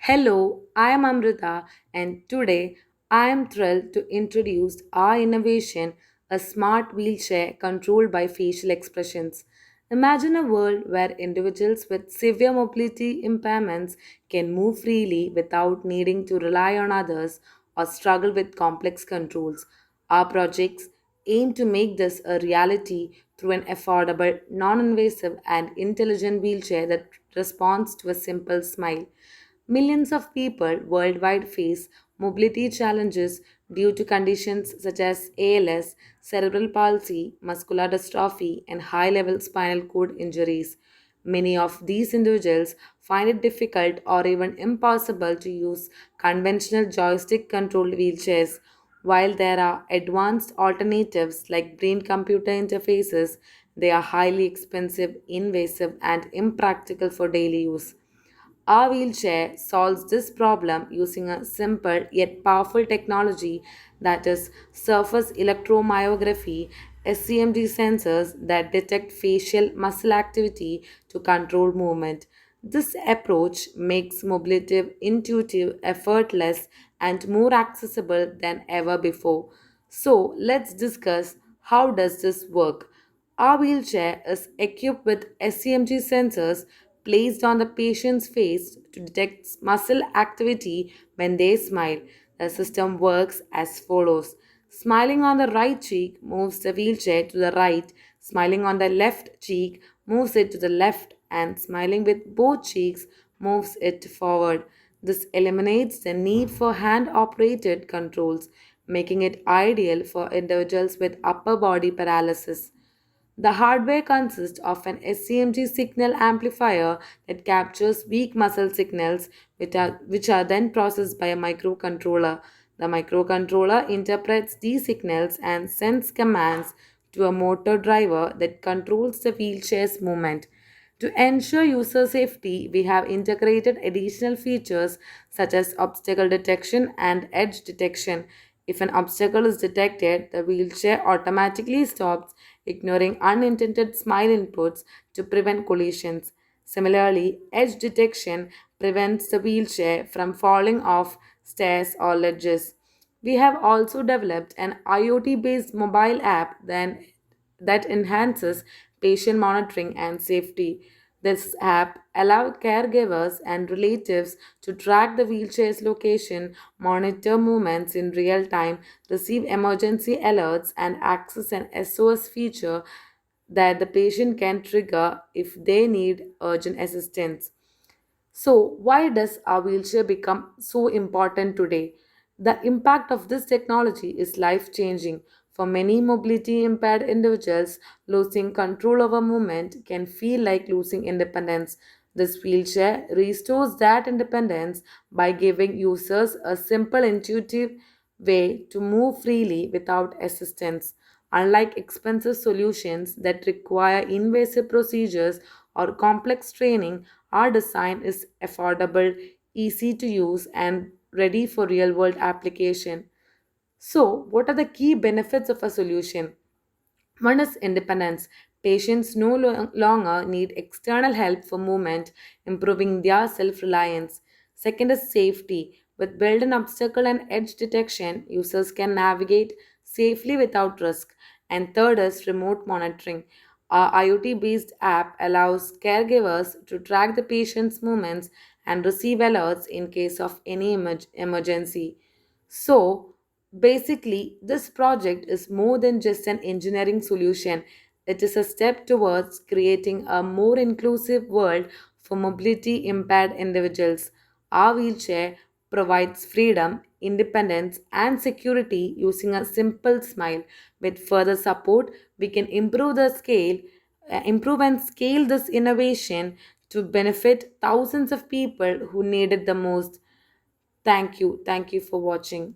Hello, I am Amrita, and today I am thrilled to introduce our innovation, a smart wheelchair controlled by facial expressions. Imagine a world where individuals with severe mobility impairments can move freely without needing to rely on others or struggle with complex controls. Our projects aim to make this a reality through an affordable, non invasive, and intelligent wheelchair that responds to a simple smile. Millions of people worldwide face mobility challenges due to conditions such as ALS, cerebral palsy, muscular dystrophy, and high level spinal cord injuries. Many of these individuals find it difficult or even impossible to use conventional joystick controlled wheelchairs. While there are advanced alternatives like brain computer interfaces, they are highly expensive, invasive, and impractical for daily use. Our wheelchair solves this problem using a simple yet powerful technology that is surface electromyography SCMG sensors that detect facial muscle activity to control movement. This approach makes mobility intuitive, effortless, and more accessible than ever before. So, let's discuss how does this work. Our wheelchair is equipped with SCMG sensors placed on the patient's face to detect muscle activity when they smile. The system works as follows. Smiling on the right cheek moves the wheelchair to the right, smiling on the left cheek moves it to the left, and smiling with both cheeks moves it forward. This eliminates the need for hand operated controls, making it ideal for individuals with upper body paralysis. The hardware consists of an SCMG signal amplifier that captures weak muscle signals, which are then processed by a microcontroller. The microcontroller interprets these signals and sends commands to a motor driver that controls the wheelchair's movement. To ensure user safety, we have integrated additional features such as obstacle detection and edge detection. If an obstacle is detected, the wheelchair automatically stops, ignoring unintended smile inputs to prevent collisions. Similarly, edge detection prevents the wheelchair from falling off stairs or ledges. We have also developed an IoT based mobile app that enhances patient monitoring and safety. This app allows caregivers and relatives to track the wheelchair's location, monitor movements in real time, receive emergency alerts, and access an SOS feature that the patient can trigger if they need urgent assistance. So, why does our wheelchair become so important today? The impact of this technology is life changing. For many mobility impaired individuals, losing control over movement can feel like losing independence. This wheelchair restores that independence by giving users a simple, intuitive way to move freely without assistance. Unlike expensive solutions that require invasive procedures or complex training, our design is affordable, easy to use, and ready for real world application. So, what are the key benefits of a solution? One is independence. Patients no longer need external help for movement, improving their self reliance. Second is safety. With built in obstacle and edge detection, users can navigate safely without risk. And third is remote monitoring. Our IoT based app allows caregivers to track the patient's movements and receive alerts in case of any emergency. So, basically, this project is more than just an engineering solution. It is a step towards creating a more inclusive world for mobility impaired individuals. Our wheelchair provides freedom, independence, and security using a simple smile. With further support, we can improve and scale this innovation to benefit thousands of people who need it the most. Thank you. Thank you for watching.